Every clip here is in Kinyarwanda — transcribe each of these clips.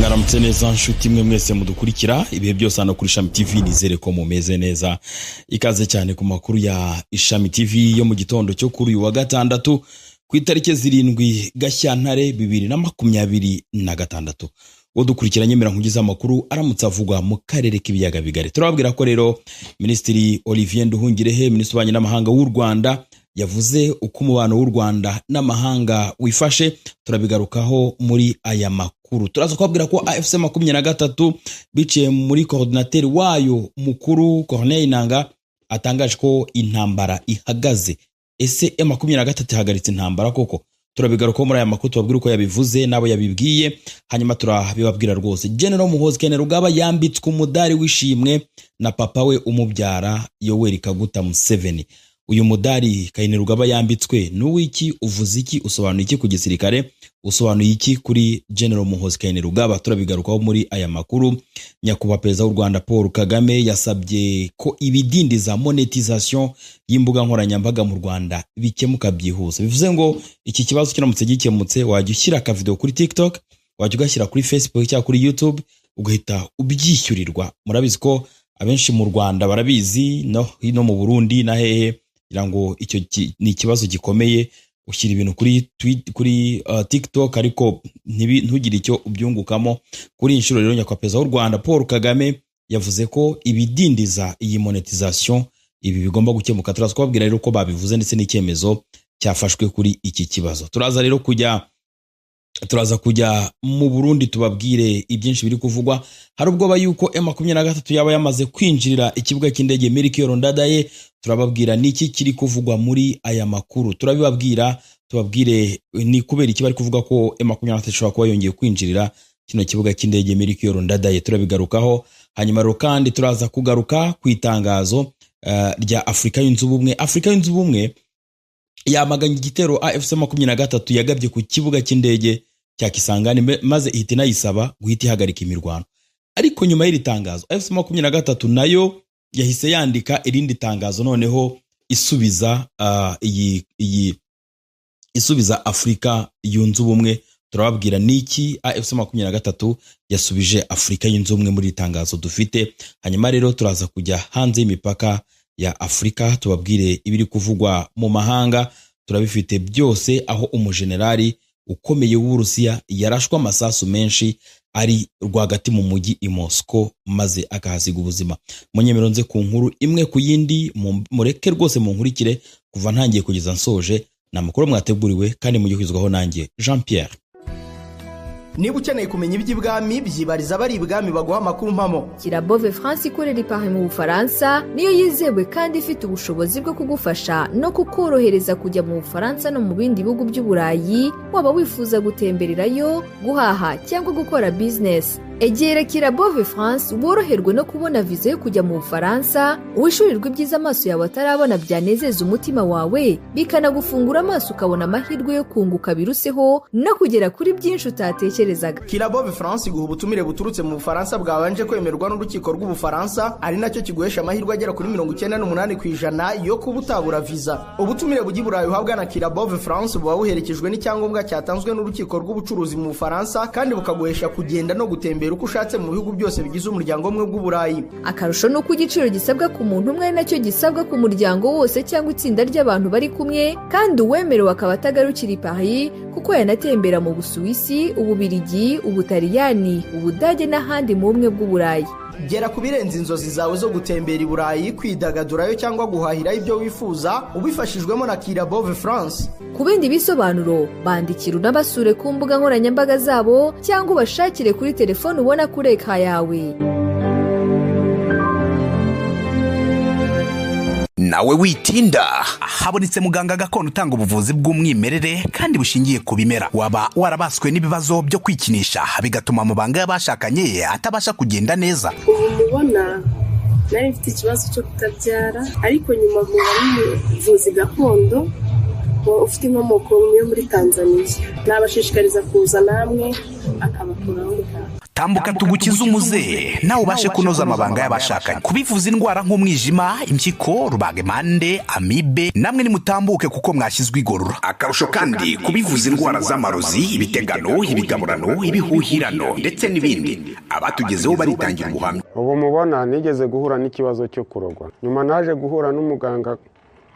Mwaramutse neza nshuti mwe mwese mudukurikira ibihe byose hano kuri Ishami TV, nizere ko mumeze neza. Ikaze cyane ku makuru ya Ishami TV yo mu gitondo cyo kuri uyu wa gatandatu ku itariki 7 Gashyantare 2026. Wodukurikiranye mirankugiza amakuru aramutse avugwa mu karere k'ibiyaga bigari. Turababwira ko rero Minisitiri Olivier Nduhungirehe, Minisitiri w'Ububanyi n'Amahanga w'u Rwanda, yavuze uko umubano w'u Rwanda n'amahanga wifashe. Turabigarukaho muri aya makuru. Turaza kubabwira ko AFC 23 biciye muri coordinateur wayo mukuru Corneille Nangaa atangaje ko intambara ihagaze. Ese M23 ihagaritse intambara koko? Turabigarukaho muri aya makuru, tubabwira uko yabivuze nabo yabibwiye, hanyuma turabibabwira rwose. General Muhoozi Kainerugaba yambitswe umudari w'ishimwe na papa we umubyara Yoweri Kaguta Museveni. Uyu mudari Kainerugaba yambitswe n'uwiki, uvuze iki, usobanuye iki ku gisirikare, usobanuye iki kuri General Muhoozi Kainerugaba? Turabigarukaho muri aya makuru. Nyakubahwa Perezida w'u Rwanda Paul Kagame yasabye ko ibidindiza monetization y'imbuga nkoranyambaga mu Rwanda bikemuka byihuse. Bivuze ngo iki kibazo kiramutse gikemutse, wajya ushyira aka video kuri TikTok, wajya ugashyira kuri Facebook cyangwa kuri YouTube, ugahita ubyishyurirwa. Murabizi ko abenshi mu Rwanda barabizi, no hino mu Burundi na hehe, ngo icyo ni ikibazo gikomeye. Ushyira ibintu kuri TikTok ariko ntugire icyo ubyungukamo. Kuri inshuro rero Nyakubahwa Perezida w'u Rwanda Paul Kagame yavuze ko ibidindiza iyi monetization ibi bigomba gukemuka. Turaza kubabwira rero ko babivuze ndetse n'icyemezo cyafashwe kuri iki kibazo. Turaza kujya mu Burundi tubabwire ibyinshi biri kuvugwa. Hari ubwoba yuko M23 yaba yamaze kwinjirira ikibuga cy'indege Melchior Ndadaye. Turababwira niki kiri kuvugwa muri aya makuru. Turabibabwira, tubabwire ni kubera iki bari kuvuga ko M23 ishobora kuba yongeye kwinjirira kino kibuga cy'indege Melchior Ndadaye. Turabigarukaho. Hanyuma rero kandi turaza kugaruka ku itangazo rya Afrika Yunze Ubumwe. Afrika Yunze Ubumwe yamaganye igitero AFC 23 yagabye ku kibuga cy'indege cya Kisangani, maze ihita inayisaba guhita ihagarika imirwano. Ariko nyuma y'iri tangazo AFC 23 nayo yahise yandika irindi tangazo, noneho isubiza Afrika Yunze Ubumwe. Turababwira niki AFC 23 yasubije Afrika Yunze Ubumwe muri tangazo dufite. Hanyuma rero turaza kujya hanze y'imipaka ya Afrika, tubabwire ibiri kuvugwa mu mahanga. Turabifite byose, aho umujenerali ukomeye w'Uburusiya yarashwa amasasu menshi ari rwagati mu mujyi i Moscow, maze akahasiga ubuzima. Munyemero nze ku nkuru imwe ku yindi, mureke rwose munkurikire kuva ntangiye kugeza nsoje. Na makuru mwateguriwe kandi mugihizwaho nanjye Jean Pierre. Niba ukeneye kumenya iby'ibwami, byibariza bari ibwami baguha amakuru mpamo. Kirabove France ikorera i Paris mu Bufaransa niyo yizewe kandi ifite ubushobozi bwo kugufasha no kukorohereza kujya mu Bufaransa no mu bindi bihugu by'Uburayi, waba wifuza gutembererayo, guhaha cyangwa gukora business. Egera Kirabove France woroherwe no kubona viza yo kujya mu Bufaransa, wishurirwa ibyiza amaso yawe atarabona byanezeza umutima wawe, bikanagufungura amaso ukabona amahirwe yo kunguka biruseho no kugera kuri byinshi utatekerezaga. Kirabove France iguha ubutumire buturutse mu Bufaransa bwabanje kwemerwa n'urukiko rw'Ubufaransa, ari nacyo kiguhesha amahirwe agera kuri 98% yo kuba utabura viza. Ubutumire bujya i Burayi uhabwa na Kirabove France buba buherekejwe n'icyangombwa cyatanzwe n'urukiko rw'ubucuruzi mu Bufaransa, kandi bukaguhesha kugenda no gutembera uko ushatse mu bihugu byose bigize umuryango umwe bw'Uburayi. Akarusho no ku giciro gisabwa ku muntu umwe nacyo gisabwa ku muryango wose cyangwa itsinda ry'abantu bari kumwe, kandi uwemerewe akaba atagarukira i Paris kuko yanatembera mu Busuwisi, Ububiligi, Ubutaliyani, Ubudage n'ahandi mu bumwe bw'Uburayi. Gera ku birenze inzozi zawe zo gutembera i Burayi, kwidagadurayo cyangwa guhahira ibyo wifuza, ubifashijwemo na Kirabove France. Ku bindi bisobanuro bandikira unabasure ku mbuga nkoranyambaga zabo cyangwa ubashakire kuri telefone ubona kuri eka yawe. Nawe witinda, habonetse muganga gakondo utanga ubuvuzi bw'umwimerere kandi bushingiye ku bimera. Waba warabaswe n'ibibazo byo kwikinisha bigatuma amabanga y'abashakanye atabasha kugenda neza. Ubona nari mfite ikibazo cyo kutabyara, ariko nyuma mu buvuzi gakondo ufite inkomoko yo muri Tanzania nabashishikariza kuza namwe akabakuraho rikaba. Tambuka tugukize umuze nawe ubashe kunoza amabanga y'abashakanye, kubivuza indwara nk'umwijima, impyiko, rubagemande, amibe, namwe nimutambuke kuko mwashyizwe igorora. Akarusho kandi kubivuza indwara z'amarozi, ibitegano, ibigaburano, ibihuhirano ndetse n'ibindi. Abatugezeho baritangira ubuhamya. Ubu mubona nigeze guhura n'ikibazo cyo kurogwa, nyuma naje guhura n'umuganga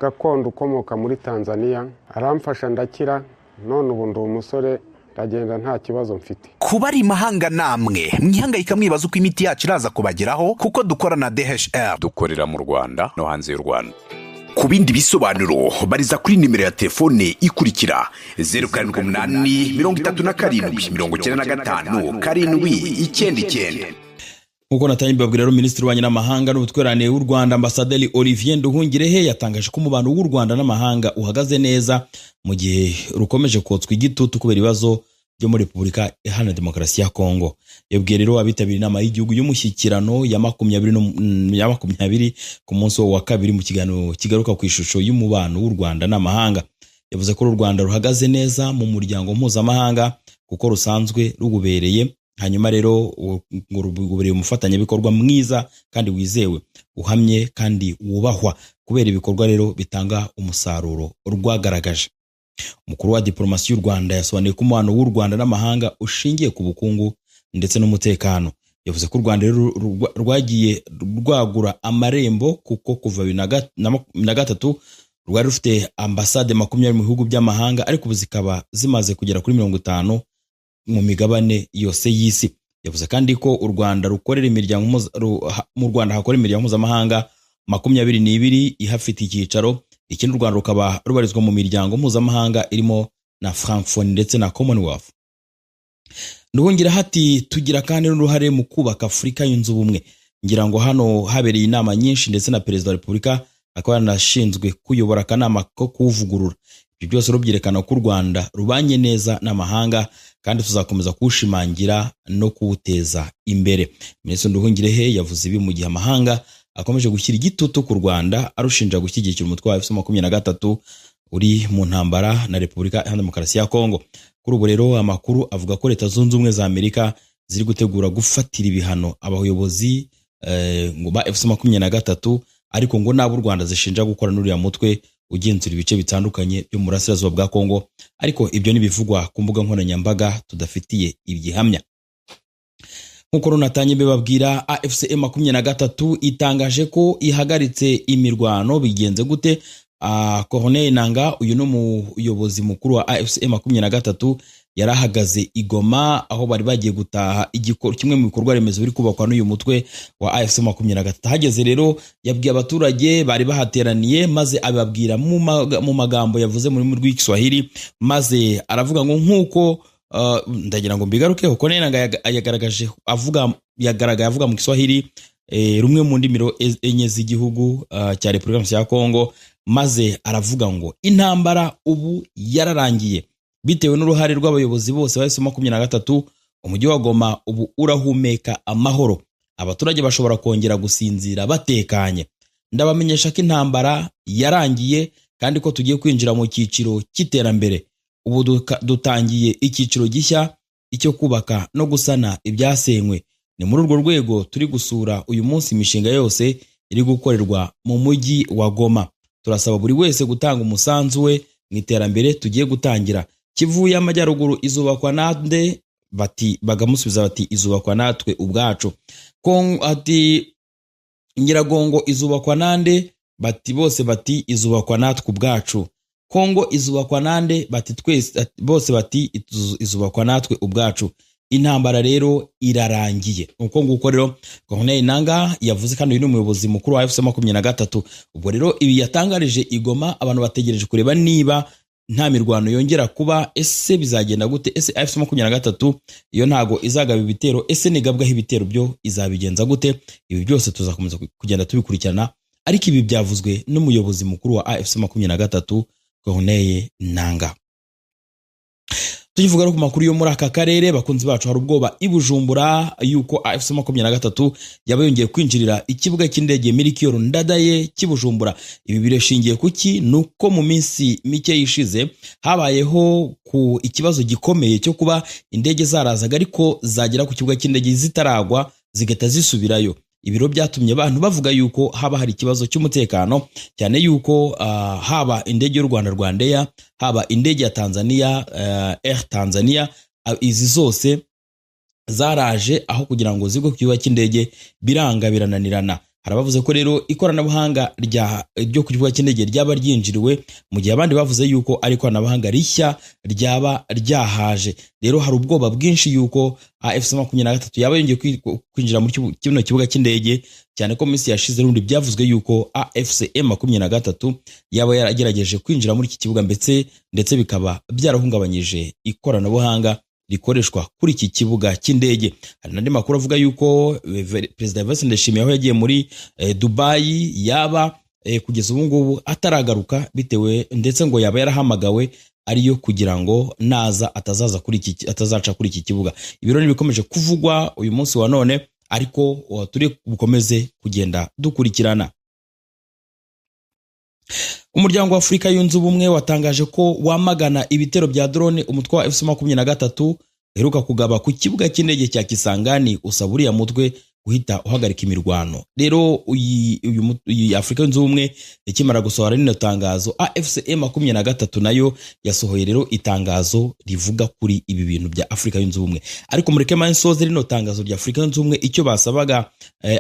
gakondo ukomoka muri Tanzania, aramfasha ndakira, none ubu ndi umusore ndagenda nta kibazo mfite. Kuba ari mahanga namwe mwihangayika mwibaza uko imiti yacu iraza kubageraho, kuko dukora na DHL, dukorera mu Rwanda no hanze y'u Rwanda. Ku bindi bisobanuro bariza kuri nimero ya telefone ikurikira 0787959799. Nkuko natanye babwira rero Minisitiri w'Ububanyi n'Amahanga n'Ubutwererane w'u Rwanda Ambasaderi Olivier Nduhungirehe yatangaje ko umubano w'u Rwanda n'amahanga uhagaze neza mu gihe rukomeje kotswa igitutu kubera ibibazo byo muri Repubulika Iharanira Demokarasi ya Kongo. Yabwiye rero abitabiriye inama y'igihugu y'umushyikirano ya 20 ku munsi wa kabiri mu kiganiro kigaruka ku ishusho y'umubano w'u Rwanda n'amahanga. Yavuze ko u Rwanda ruhagaze neza mu muryango mpuzamahanga kuko rusanzwe rugubereye, hanyuma rero ngo rugubereye umufatanyabikorwa mwiza kandi wizewe, uhamye kandi wubahwa kubera ibikorwa rero bitanga umusaruro rwagaragaje. Umukuru wa diplomasi y'u Rwanda yasobanuye ko umubano w'u Rwanda n'amahanga ushingiye ku bukungu ndetse n'umutekano. Yavuze ko u Rwanda rero rwagiye rwagura amarembo kuko kuva 2023 rwari rufite ambasade 20 mu bihugu by'amahanga, ariko ubu zikaba zimaze kugera kuri 50 mu migabane yose y'isi. Yavuze kandi ko u Rwanda rukorera imiryango mu Rwanda hakora imiryango mpuzamahanga 22 ihafite icyicaro. Ikindi u Rwanda rukaba rubarizwa mu miryango mpuzamahanga irimo na Francophonie ndetse na Commonwealth. Nduhungira hati tugira kandi n'uruhare mu kubaka Afurika yunze ubumwe. Ngira ngo hano habereye inama nyinshi ndetse na Perezida wa Repubulika akaba yanashinzwe kuyobora akanama ko kuvugurura. Ibyo byose rubyerekana ko u Rwanda rubanye neza n'amahanga kandi tuzakomeza kuwushimangira no kuwuteza imbere. Minisitiri Nduhungirehe yavuze ibi mu gihe amahanga akomeje gushyira igitutu ku Rwanda arushinja gushyigikira umutwe wa M23 uri mu ntambara na Repubulika Iharanira Demokarasi ya Kongo. Kuri ubu rero amakuru avuga ko Leta Zunze Ubumwe za Amerika ziri gutegura gufatira ibihano abayobozi ngo ba M23, ariko ngo nabo u Rwanda zishinja gukora n'uriya mutwe ugenzura ibice bitandukanye byo mu burasirazuba bwa Kongo, ariko ibyo nibivugwa ku mbuga nkoranyambaga tudafitiye ibihamya. Nkuko runatanye bebabwira AFC M23 itangaje ko ihagaritse imirwano. Bigenze gute? Corneille Nangaa, uyu no muyobozi mukuru wa AFC M23, yarahagaze igoma aho bari bagiye gutaha kimwe mu bikorwa remezo biri kubakwa n'uyu mutwe wa AFC M23. Hageze rero yabwiye abaturage bari bahateraniye, maze ababwira mu magambo yavuze muri rw'Igiswahili, maze aravuga ngo nkuko ndagira ngo mbigaruke kuko Nangaa yagaragaje avuga mu Kiswahili rumwe mu ndimiro enye z'igihugu cya Repubulika ya Kongo, maze aravuga ngo intambara ubu yararangiye bitewe n'uruhare rw'abayobozi bose ba M23. Umujyi wa Goma ubu urahumeka amahoro, abaturage bashobora kongera gusinzira batekanye. Ndabamenyesha ko intambara yarangiye kandi ko tugiye kwinjira mu cyiciro cy'iterambere. Ubu dutangiye icyiciro gishya icyo kubaka no gusana ibyasenywe. Ni muri urwo rwego turi gusura uyu munsi imishinga yose iri gukorerwa mu mujyi wa Goma. Turasaba buri wese gutanga umusanzu we mu iterambere tugiye gutangira. Kivu y'Amajyaruguru izubakwa nande? Bagamusubiza bati izubakwa natwe ubwacu. Ati Nyiragongo izubakwa nande? Bose bati izubakwa natwe ubwacu. Kongo izubakwa nande? Twese bose bati izubakwa natwe ubwacu. Intambara rero irarangiye. Uko nguko rero Corneille Nangaa yavuze, kandi uyu ni umuyobozi mukuru wa AFC M23. Ubwo rero ibi yatangarije igoma, abantu bategereje kureba niba nta mirwano yongera kuba. Ese bizagenda gute? Ese AFC M23 iyo ntago izagaba ibitero, ese nigabwaho ibitero byo izabigenza gute? Ibi byose tuzakomeza kugenda tubikurikirana, ariko ibi byavuzwe n'umuyobozi mukuru wa AFC M23 Corneille Nangaa. Tukivuga ku makuru yo muri aka karere, bakunzi bacu, hari ubwoba i Bujumbura yuko AFC 23 yaba yongeye kwinjirira ikibuga cy'indege Melchior Ndadaye cy'i Bujumbura. Ibi bireshingiye kuki? Nuko mu minsi mike yishize habayeho ku ikibazo gikomeye cyo kuba indege zarazaga ariko zagera ku kibuga cy'indege zitaragwa zigata zisubirayo. Ibiro byatumye abantu bavuga yuko haba hari ikibazo cy'umutekano, cyane yuko haba indege y'u Rwanda Rwandair, haba indege ya Tanzania Air Tanzania, izi zose zaraje aho kugira ngo zigwe ku kibuga cy'indege biranga birananirana. Harabavuze ko rero ikoranabuhanga ryo ku kibuga cy'indege ryaba ryinjiriwe, mu gihe abandi bavuze yuko ari ikoranabuhanga rishya ryaba ryahaje. Rero hari ubwoba bwinshi yuko AFC 23 yaba yongeye kwinjira muri kino kibuga cy'indege, cyane ko minsi yashize rundi byavuzwe yuko AFC 23 yaba yaragerageje kwinjira muri iki kibuga ndetse bikaba byarahungabanyije ikoranabuhanga rikoreshwa kuri iki kibuga cy'indege. Hari nandi makuru avuga yuko Perezida Evariste Ndayishimiye aho yagiye muri Dubai yaba kugeza ubu ngubu ataragaruka, bitewe ndetse ngo yaba yarahamagawe ariyo kugira ngo naza atazaca kuri iki kibuga. Ibiro bikomeje kuvugwa uyu munsi wa none, ariko turi bukomeze kugenda dukurikirana. Umuryango wa Afurika yunze ubumwe watangaje ko wamagana ibitero bya drone umutwe wa AFC 23 heruka kugaba ku kibuga cy'indege cya Kisangani, usaba uriya mutwe guhita uhagarika imirwano. Rero uyu Afurika yunze ubumwe ikimara gusohora rino tangazo, AFC 23 nayo yasohoye rero itangazo rivuga kuri ibi bintu bya Afurika yunze ubumwe. Ariko mureke mansoze rino tangazo rya Afurika yunze ubumwe icyo basabaga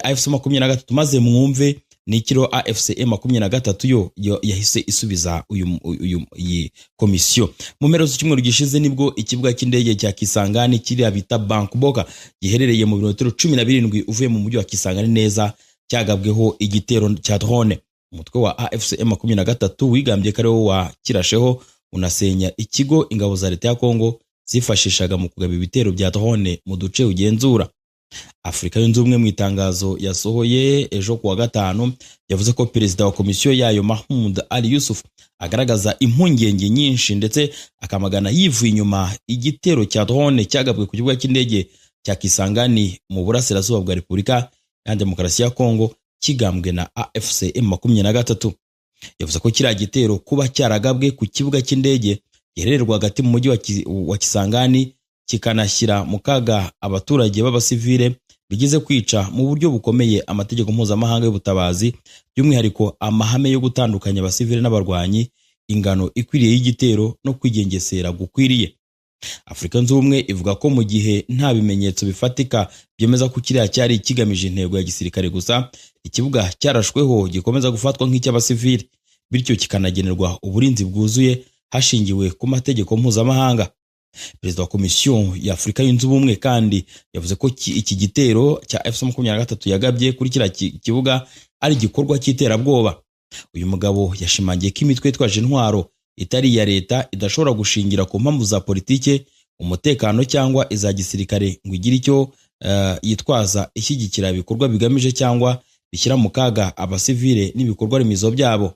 AFC 23 maze mwumve ni kiro AFC 23 yo yahise isubiza iyi komisiyo. Mu mpera z'icyumweru gishize nibwo ikibuga cy'indege cya Kisangani kiri bita Bankuboka giherereye mu birometero 17 uvuye mu mujyi wa Kisangani neza cyagabweho igitero cya drone. Umutwe wa AFC 23 wigambye kare wo wakirasheho unasenya ikigo ingabo za leta ya Kongo zifashishaga mu kugaba ibitero bya drone mu duce ugenzura. Afurika yunze ubumwe mu itangazo yasohoye ejo kuwa gatanu yavuze ko perezida wa komisiyo yayo Mahmoud Ali Yusuf agaragaza impungenge nyinshi ndetse akamagana yivuye inyuma igitero cya drone cyagabwe ku kibuga cy'indege cya Kisangani mu burasirazuba bwa Repubulika ya Demokarasi ya Kongo kigambwe na AFC 23. Yavuze ko kiriya gitero kuba cyaragabwe ku kibuga cy'indege gihererwa hagati mu mujyi wa Kisangani kikanashyira mu kaga abaturage b'abasivile bigize kwica mu buryo bukomeye amategeko mpuzamahanga y'ubutabazi, by'umwihariko amahame yo gutandukanya abasivile n'abarwanyi, ingano ikwiriye y'igitero no kwigengesera gukwiriye. Afurika yunze ubumwe ivuga ko mu gihe nta bimenyetso bifatika byemeza ko kiriya cyari kigamije intego ya gisirikare gusa, ikibuga cyarashweho gikomeza gufatwa nk'icy'abasivile, bityo kikanagenerwa uburinzi bwuzuye hashingiwe ku mategeko mpuzamahanga. Perezida wa komisiyo ya Afurika yunze ubumwe kandi yavuze ko iki gitero cya AFC 23 yagabye kuri kiriya kibuga ari igikorwa cy'iterabwoba. Uyu mugabo yashimangiye ko imitwe itwaje intwaro itari iya leta idashobora gushingira ku mpamvu za politike, umutekano cyangwa iza gisirikare ngo igire icyo yitwaza ishyigikira ibikorwa bigamije cyangwa bishyira mu kaga abasivile n'ibikorwa remezo byabo.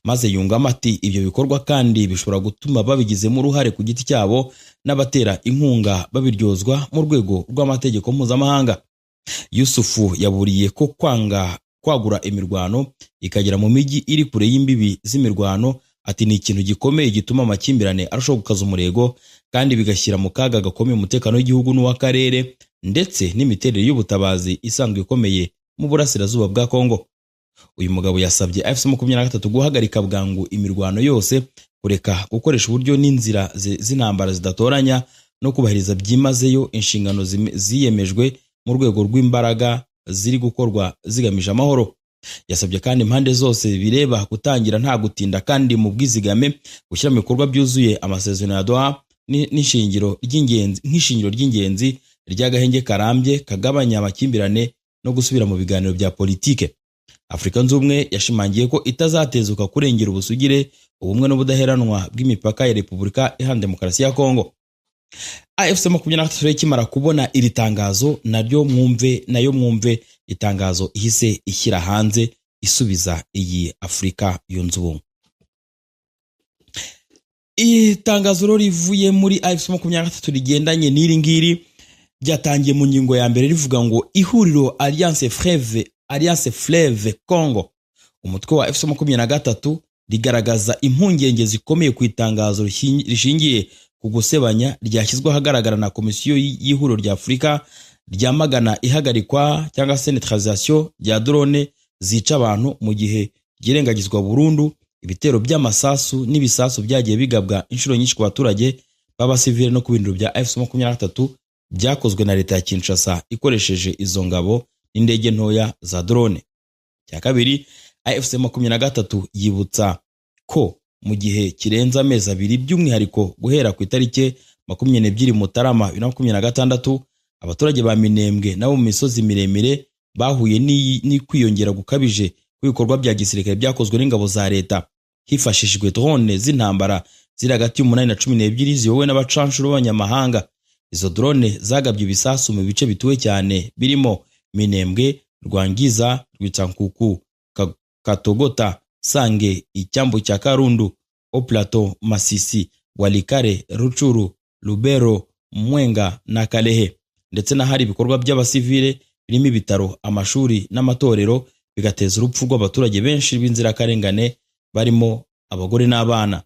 Maze yungamo ati ibyo bikorwa kandi bishobora gutuma babigizemo uruhare ku giti cyabo n'abatera inkunga babiryozwa mu rwego rw'amategeko mpuzamahanga. Yusufu yaburiye ko kwagura imirwano ikagera mu mijyi iri kure y'imbibi z'imirwano ati ni ikintu gikomeye gituma amakimbirane arushaho gukaza umurego kandi bigashyira mu kaga gakomeye umutekano w'igihugu n'uw'akarere ndetse n'imiterere y'ubutabazi isanzwe ikomeye mu burasirazuba bwa Kongo. Uyu mugabo yasabye AFC 23 guhagarika bwangu imirwano yose, kureka gukoresha uburyo n'inzira z'intambara zidatoranya no kubahiriza byimazeyo inshingano ziyemejwe mu rwego rw'imbaraga ziri gukorwa zigamije amahoro. Yasabye kandi impande zose bireba gutangira nta gutinda kandi mu bwizigame gushyira mu bikorwa byuzuye amasezerano ya Doha n'ishingiro ry'ingenzi ry'agahenge karambye kagabanya amakimbirane no gusubira mu biganiro bya politike. Afurika yunze ubumwe yashimangiye ko itazatezuka kurengera ubusugire, ubumwe n'ubudaheranwa bw'imipaka ya Repubulika Iharanira Demokarasi ya Kongo. AFC 23 ikimara kubona iri tangazo nayo mwumve itangazo ihise ishyira hanze isubiza iyi Afurika yunze ubumwe. Itangazo rivuye muri AFC-23 rigendanye n'iri ngiri ryatangiye mu ngingo ya mbere rivuga ngo ihuriro Alliance Fleuve Congo, umutwe wa AFC-23, rigaragaza impungenge zikomeye ku itangazo rishingiye ku gusebanya ryashyizwe ahagaragara na komisiyo y'ihuriro rya Afurika ryamagana ihagarikwa cyangwa se neutralisation rya drone zica abantu mu gihe ryirengagizwa burundu ibitero by'amasasu n'ibisasu byagiye bigabwa inshuro nyinshi ku baturage b'abasivile no ku bindiro bya AFC-23 byakozwe na leta ya Kinshasa ikoresheje izo ngabo n'indege ntoya za drone. Cya kabiri, AFC-23 yibutsa ko mu gihe kirenza amezi abiri by'umwihariko guhera ku itariki 22 Mutarama 2026 abaturage ba Minembwe nabo mu misozi miremire bahuye n'kwiyongera gukabije kw'ibikorwa bya gisirikare byakozwe n'ingabo za leta hifashishijwe drone z'intambara ziri hagati y'umunani na 12 ziyobowe n'abacanshuro b'abanyamahanga. Izo drone zagabye ibisasu mu bice bituwe cyane birimo Minembwe, Rwangiza, Rwitsankuku, Katogota, Sange, Icyambu cya Karundu, Oplato, Masisi, Walikare, Ruchuru, Lubero, Mwenga na Kalehe, ndetse n'ahari ibikorwa by'abasivile birimo ibitaro, amashuri n'amatorero, bigateza urupfu rw'abaturage benshi b'inzirakarengane barimo abagore n'abana.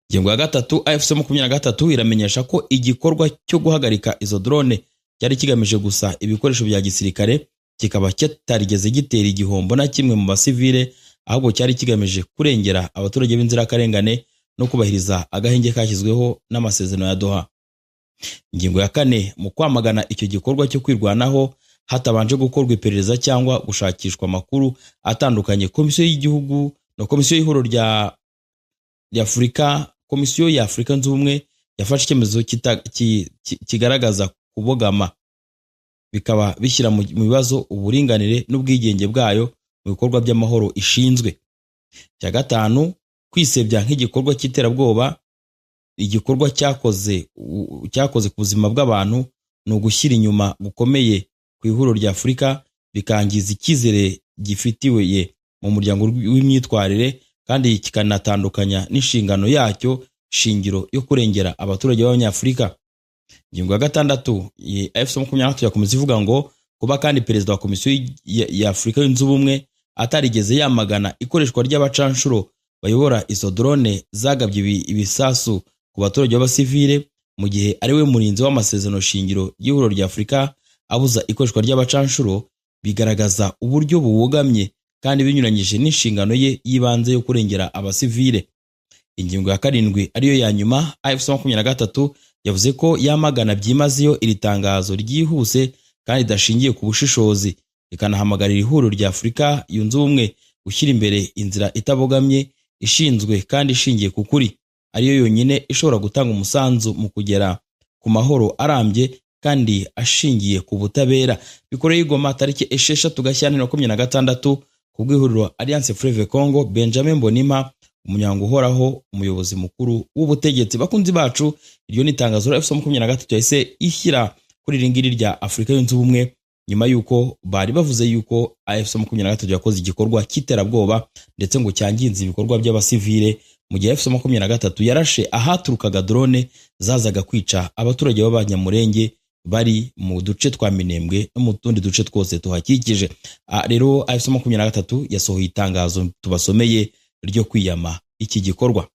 Ingingo ya gatatu, AFC-23 iramenyesha ko igikorwa cyo guhagarika izo drone cyari kigamije gusa ibikoresho bya gisirikare, kikaba cyatarigeze gitera igihombo na kimwe mu basivile, ahubwo cyari kigamije kurengera abaturage b'inzirakarengane no kubahiriza agahenge kashyizweho n'amasezerano ya Doha. Ingingo ya kane, mu kwamagana icyo gikorwa cyo kwirwanaho hatabanje gukorwa iperereza cyangwa gushakishwa amakuru atandukanye, komisiyo y'igihugu no komisiyo y'ihuriro rya Afurika, komisiyo ya Afurika Yunze Ubumwe yafashe icyemezo kigaragaza kubogama, bikaba bishyira mu bibazo uburinganire n'ubwigenge bwayo mu bikorwa by'amahoro ishinzwe. Cya gatanu, kwisebya nk'igikorwa cy'iterabwoba, igikorwa cyakoze ku buzima bw'abantu no gushyira inyuma gukomeye ku ihuriro rya Afurika, bikangiza icyizere gifitiwe mu muryango w'imyitwarire kandi kikanatandukanya n'inshingano yacyo shingiro yo kurengera abaturage b'Abanyafurika. Ingingo ya gatandatu, AFC-23 yakomeza ivuga ngo kuba kandi perezida wa komisiyo ya Afurika Yunze Ubumwe atarigeze yamagana ikoreshwa ry'abacanshuro bayobora izo drone zagabye ibisasu ku baturage b'abasivile mu gihe ari we murinzi w'amasezerano shingiro y'ihuriro rya Afurika abuza ikoreshwa ry'abacanshuro, bigaragaza uburyo buwogamye kandi binyuranyije n'inshingano ye yibanze yo kurengera abasivile. Ingingo ya karindwi ariyo ya nyuma, AFC-23 yavuze ko yamagana byimazeyo iri tangazo ryihuse kandi dashingiye ku bushishozi, ikanahamagarira ihuriro rya Afurika Yunze Ubumwe gushyira imbere inzira itabogamye ishinzwe kandi ishingiye ku kuri, ariyo yonyine ishobora gutanga umusanzu mu kugera ku mahoro arambye kandi ashingiye ku butabera. Bikoreye Goma tariki 6 Gashyantare 2026 ku bw'ihuriro Alliance Fleuve Congo. Benjamin Mbonimpa, umunyango uhoraho, umuyobozi mukuru w'ubutegetsi. Bakunzi bacu, iryo ni itangazo AFC-23 yahise ishyira kuri ringiri rya Afurika Yunze Ubumwe nyuma yuko bari bavuze yuko AFC-23 yakoze igikorwa cy'iterabwoba ndetse ngo cyanginze ibikorwa by'abasivile, mu gihe AFC-23 yarashe ahaturukaga drone zazaga kwica abaturage b'Abanyamurenge bari mu duce twa Minembwe no mu tundi duce twose tuhakikije. Rero AFC-23 yasohoye itangazo tubasomeye ryo kwiyama iki gikorwa.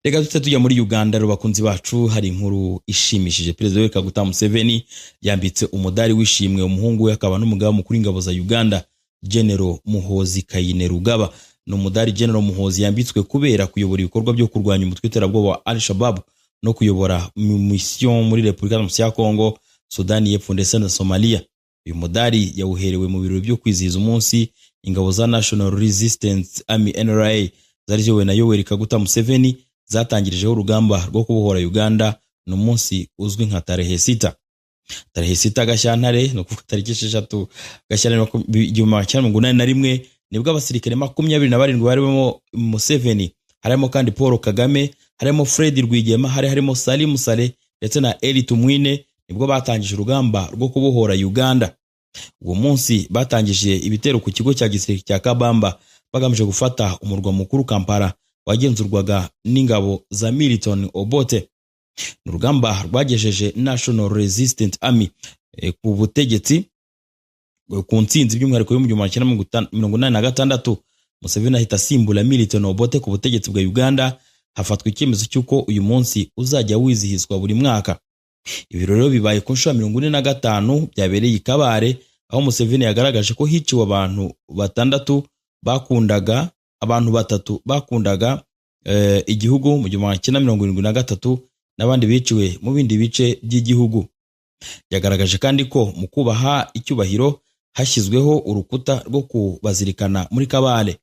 Reka dute tujya muri Uganda. Bakunzi bacu, hari inkuru ishimishije. Perezida Yoweri Kaguta Museveni yambitse umudari wishimwe umuhungu we akaba n'umugaba mukuru w'ingabo za Uganda, General Muhoozi Kainerugaba. No mudari General Muhoozi yambitswe kubera kuyobora ibikorwa byo kurwanya umutwe w'iterabwoba wa Al-Shabaab no kuyobora mission muri Repubulika Demokarasi ya Kongo, Sudani y'Epfo ndetse na Somalia. Uyu mudari yawuherewe mu birori byo kwizihiza umunsi ingabo za National Resistance Army NRA zari ziyobowe na Yoweri Kaguta Museveni zatangirijeho urugamba rwo kubohora Uganda no munsi uzwi nka tarehe 6 Gashyantare, no kuvuga tariki 6 Gashyantare 1981 nibwo abasirikare 27 barimo Museveni, harimo kandi Paul Kagame, harimo Fred Rwigema, harimo Salim Saleh ndetse na Eli Tumwine, nibwo batangije urugamba rwo kubohora Uganda. Uwo munsi batangije ibitero ku kigo cya gisirikare cya Kabamba bagamije gufata umurwa mukuru Kampala wagenzurwaga n'ingabo za Milton Obote. Urugamba rwagejeje National Resistance Army ku butegetsi ku ntsinzi by'umwihariko mu 1986. Museveni ahita asimbura Milton Obote ku butegetsi bwa Uganda, hafatwa icyemezo cy'uko uyu munsi uzajya wizihizwa buri mwaka. Ibiro rero bibaye ku nshuro 45 byabereye Kabare, aho Museveni yagaragaje ko hiciwe abantu batatu bakundaga igihugu mu 1973 n'abandi biciwe mu bindi bice by'igihugu. Yagaragaje kandi ko mu kubaha icyubahiro hashyizweho urukuta rwo kubazirikana muri Kabare.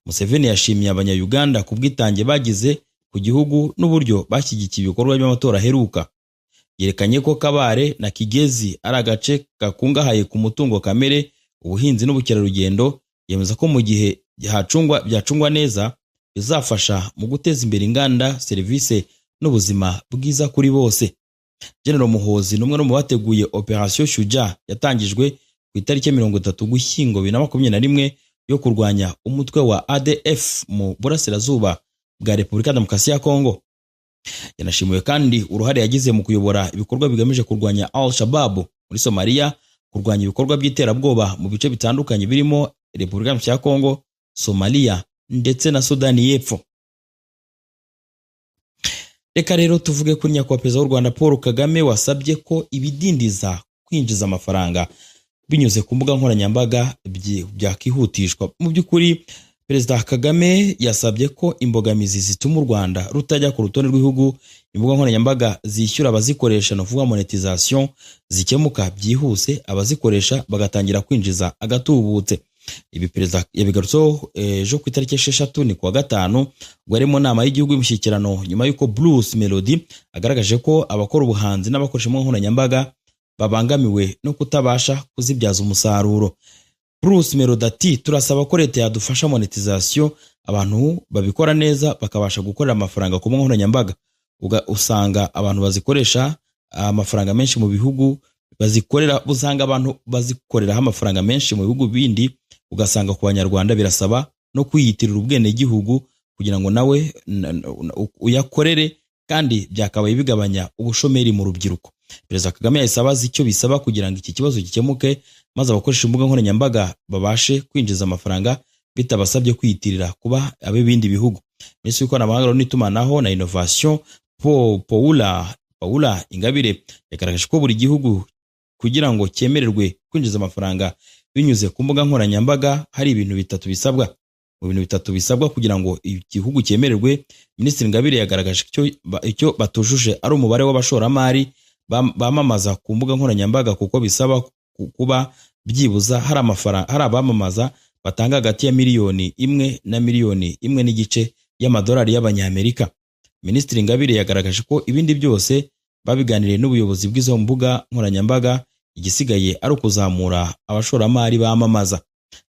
Museveni yashimiye abanya-Uganda ku bwitange bagize ku gihugu n'uburyo bashyigikiye ibikorwa by'amatora aheruka. Yerekanye ko Kabare na Kigezi ari agace gakungahaye ku mutungo kamere, ubuhinzi n'ubukerarugendo. Yemeza ko mu gihe byacungwa neza bizafasha mu guteza imbere inganda, serivisi n'ubuzima bwiza kuri bose. General Muhoozi n'umwe mu bateguye Operation Shujaa yatangijwe ku itariki 30 Ugushyingo 2021 yo kurwanya umutwe wa ADF mu burasirazuba bwa Repubulika Demokarasi ya Kongo. Yanashimiwe kandi uruhare yagize mu kuyobora ibikorwa bigamije kurwanya Al-Shabaab muri Somalia, kurwanya ibikorwa by'iterabwoba mu bice bitandukanye birimo Repubulika Demokarasi ya Kongo, Somalia ndetse na Sudani y'Epfo. Reka rero tuvuge kuri nyakubahwa Perezida w'u Rwanda Paul Kagame wasabye ko ibidindiza kwinjiza amafaranga binyuze ku mbuga nkoranyambaga byakihutishwa. Mu by'ukuri Perezida Kagame yasabye ko imbogamizi zituma u Rwanda rutajya ku rutonde rw'ibihugu imbuga nkoranyambaga zishyura abazikoresha, no kuvuga monetization, zikemuka byihuse, abazikoresha bagatangira kwinjiza agatubutse. Ibi Perezida yabigarutseho ejo ku itariki 6 ni kuwa gatanu ubwo ari mu nama y'igihugu y'umushyikirano nyuma y'uko Bruce Melody agaragaje ko abakora ubuhanzi n'abakoresha imbuga nkoranyambaga babangamiwe no kutabasha kuzibyaza umusaruro. Bruce Melody ati turasaba ko leta yadufasha monetization, abantu babikora neza bakabasha gukorera amafaranga ku mbuga nkoranyambaga. Usanga abantu bazikoresha amafaranga menshi mu bihugu usanga abantu bazikoreraho amafaranga menshi mu bihugu bindi, ugasanga ku banyarwanda birasaba no kwiyitirira ubwene gihugu kugira ngo nawe uyakorere, kandi byakabaye bigabanya ubushomeri mu rubyiruko. Perezida Kagame yasabaza icyo bisaba kugira ngo iki kibazo gikemuke, maze abakoresha imbuga nkoranyambaga babashe kwinjiza amafaranga bitabasabye kwiyitirira kuba ab'ibindi bihugu. Minisitiri w'ikoranabuhanga n'itumanaho na innovation Paula Ingabire yagaragaje ko buri gihugu kugira ngo cyemererwe kwinjiza amafaranga binyuze ku mbuga nkoranyambaga hari ibintu bitatu bisabwa. Mu bintu bitatu bisabwa kugira ngo igihugu cyemererwe, Minisitiri Ingabire yagaragaje icyo batujuje ari umubare w'abashoramari bamamaza ku mbuga nkoranyambaga, kuko bisaba kuba byibuza hari abamamaza batanga hagati ya miliyoni 1 na miliyoni 1.5 y'amadolari y'abanyamerika. Minisitiri Ingabire yagaragaje ko ibindi byose babiganiriye n'ubuyobozi bw'izo mbuga nkoranyambaga, igisigaye ari ukuzamura abashoramari bamamaza.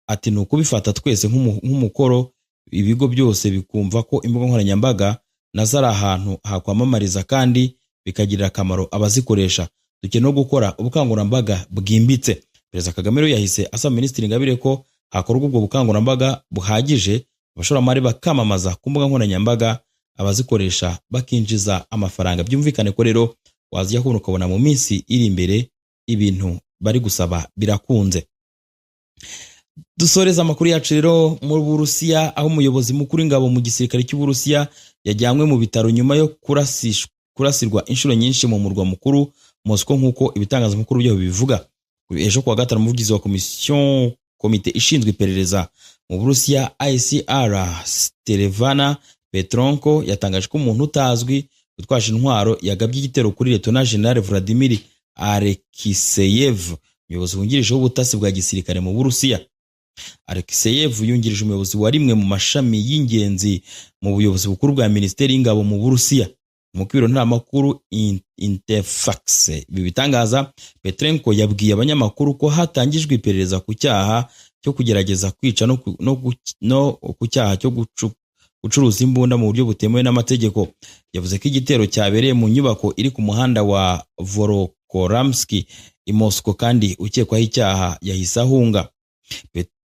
Ati nuko bifata twese nk'umukoro, ibigo byose bikumva ko imbuga nkoranyambaga nazo ari ahantu hakwamamariza kandi bikagirira akamaro abazikoresha. Dukeneye no gukora ubukangurambaga bwimbitse. Perezida Kagame rero yahise asaba Minisitiri Ingabire ko hakorwa ubwo bukangurambaga buhagije, abashoramari bakamamaza ku mbuga nkoranyambaga, abazikoresha bakinjiza amafaranga. Byumvikane ko rero wazijya kubona ukabona mu minsi iri imbere ibintu bari gusaba birakunze. Dusoreza amakuru yacu rero mu Burusiya, aho umuyobozi mukuru w'ingabo mu gisirikare cy'Uburusiya yajyanywe mu bitaro nyuma yo kurasirwa inshuro nyinshi mu murwa mukuru Moscow, nk'uko ibitangazamakuru byo bivuga. Ejo kuwa gatanu umuvugizi wa komite ishinzwe iperereza mu Burusiya ICR Stelevana Petronko yatangaje ko umuntu utazwi utwaje intwaro yagabye igitero kuri Lieutenant General Vladimir Alekseyev, umuyobozi wungirije w'ubutasi bwa gisirikare mu Burusiya. Alekseyev yungirije umuyobozi wa rimwe mu mashami y'ingenzi mu buyobozi bukuru bwa Minisiteri y'Ingabo mu Burusiya. Mu kwiro ntaramakuru Interfax bibitangaza, Petrenko yabwiye abanyamakuru ko hatangijwe iperereza ku cyaha cyo kugerageza kwica no ku cyaha cyo gucuruza imbunda mu buryo butemewe n'amategeko. Yavuze ko igitero cyabereye mu nyubako iri ku muhanda wa Vorokoramski i Moscow, kandi ukekwaho icyaha yahise ahunga.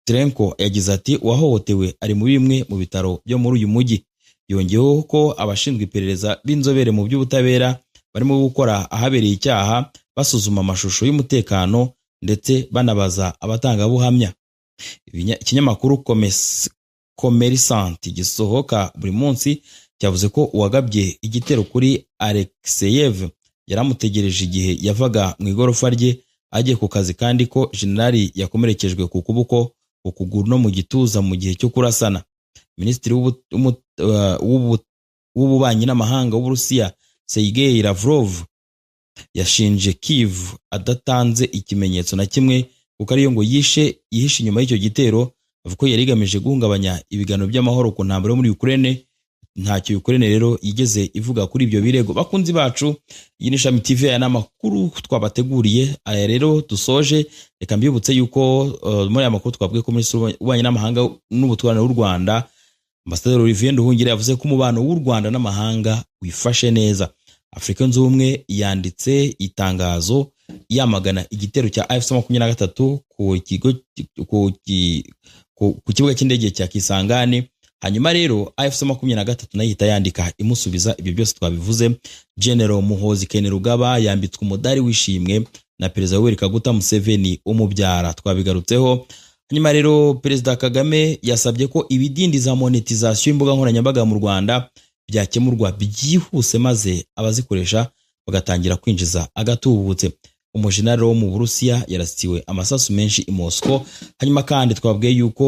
Trenko yagize ati uwahohotewe ari muri bimwe mu bitaro byo muri uyu mujyi. Yongeyeho ko abashinzwe iperereza b'inzobere mu by'ubutabera barimo gukora ahabereye icyaha, basuzuma amashusho y'umutekano ndetse banabaza abatangabuhamya. Ikinyamakuru Kommersant gisohoka buri munsi cyavuze ko uwagabye igitero kuri Alexeyev yaramutegereje igihe yavaga mu igorofa rye agiye ku kazi, kandi ko generali yakomerekejwe ku kuboko, ku kuguru no mu gituza mu gihe cyo kurasana. Minisitiri w'ububanyi n'amahanga w'Uburusiya Sergei Lavrov yashinje Kiev adatanze ikimenyetso na kimwe kuko ariyo ngo yihishe inyuma y'icyo gitero, avuga ko yari igamije guhungabanya ibiganiro by'amahoro ku ntambara yo muri Ukraine. Ntacyo Ukraine rero yigeze ivuga kuri ibyo birego. Bakunzi bacu, iyi ni Shami TV, aya n'amakuru twabateguriye. Aya rero dusoje, reka mbibutse yuko muri aya makuru twabwiye ko Minisitiri w'Ububanyi n'Amahanga n'Ubutwererane w'u Rwanda Ambasaderi Olivier Nduhungire yavuze ko umubano w'u Rwanda n'amahanga wifashe neza. Afrika Yunze Ubumwe yanditse itangazo yamagana igitero cya AFC-23 ku kibuga cy'indege cya Kisangani. Hanyuma rero AFC-23 nayo ihita yandika imusubiza. Ibyo byose twabivuze. General Muhoozi Kainerugaba yambitswe umudari w'ishimwe na Perezida Yoweri Kaguta Museveni umubyara, twabigarutseho. Hanyuma rero Perezida Kagame yasabye ko ibidindiza monetization y'imbuga nkoranyambaga mu Rwanda byakemurwa byihuse, maze abazikoresha bagatangira kwinjiza agatubutse. Umujenerali wo mu Burusiya yarasiwe amasasu menshi i Moscow. Hanyuma kandi twabwiye yuko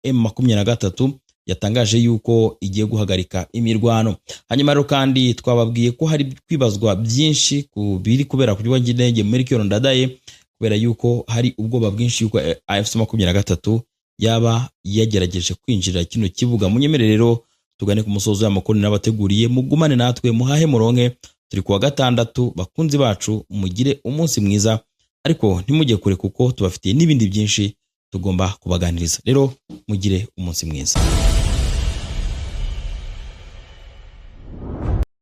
M23 yatangaje yuko igiye guhagarika imirwano. Hanyuma rero kandi twababwiye ko hari kwibazwa byinshi ku biri kubera ku kibuga cy'indege muri Melchior Ndadaye, kubera yuko hari ubwoba bwinshi yuko AFC-23 yaba yagerageje kwinjira kino kibuga. Munyemerere rero tugane ku musozo y'amakuru n'abateguriye, mugumane natwe muhahe muronke. Turi kuwa gatandatu, bakunzi bacu, mugire umunsi mwiza, ariko ntimujye kure kuko tubafitiye n'ibindi byinshi tugomba kubaganiriza. Rero mugire umunsi mwiza.